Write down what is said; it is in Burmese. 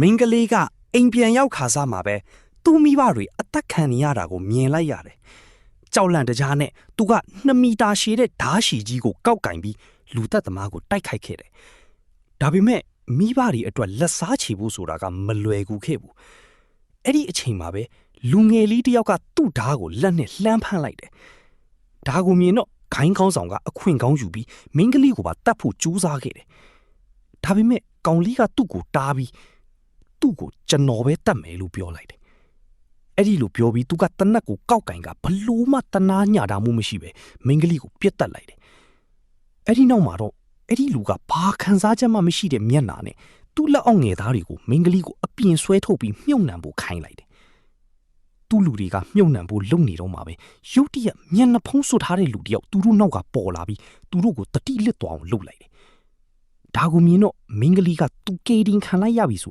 မင်္ဂလေးကအိမ်ပြန်ရောက်ခါစားမှာပဲသူ့မိဘတွေအသက်ခံနေရတာကိုမြင်လိုက်ရတယ်။ကြောက်လန့်တကြားနဲ့သူက2 မီတာရှည်တဲ့ဓာတ်ရှည်ကြီးကိုကောက်ကင်ပြီးလူသက်သမားကိုတိုက်ခိုက်ခဲ့တယ်။ဒါပေမဲ့မိဘတွေအတွက်လက်စားချေဖို့ဆိုတာကမလွယ်ကူခဲ့ဘူး။အဲ့ဒီအချိန်မှာပဲလူငယ်လေးတစ်ယောက်ကသူ့ဓာတ်ကိုလက်နဲ့လှမ်းဖမ်းလိုက်တယ်။ဒါကိုမြင်တော့ဂိုင်းကောင်းဆောင်ကအခွင့်ကောင်းယူပြီးမင်္ဂလေးကိုပါတတ်ဖို့ကြိုးစားခဲ့တယ်။ဒါပေမဲ့ကောင်လေးကသူ့ကိုတားပြီးသူ့ကိုကျွန်တော်ပဲတတ်မယ်လို့ပြောလိုက်တယ်။အဲ့ဒီလိုပြောပြီးသူကတနက်ကိုကောက်ကင်ကဘလို့မှတနာညတာမှုမရှိပဲမင်္ဂလေးကိုပြစ်တက်လိုက်တယ်။အဲ့ဒီနောက်မှာတော့အဲ့ဒီလူကဘာခံစားချက်မှမရှိတဲ့မျက်နှာနဲ့သူ့လက်အောက်ငယ်သားတွေကိုမင်္ဂလေးကိုအပြင်ဆွဲထုတ်ပြီးမြုပ်နှံဖို့ခိုင်းလိုက်တယ်။သူ့လူတွေကမြုပ်နှံဖို့လုပ်နေတော့မှပဲရုတ်တရက်မျက်နှာဖုံးဆွထားတဲ့လူတယောက်သူတို့နောက်ကပေါ်လာပြီးသူတို့ကိုတတိလစ်သွားအောင်လုပ်လိုက်တယ်။ဒါကိုမြင်တော့မင်္ဂလေးကသူကေတင်ခံလိုက်ရပြီဆိုတာ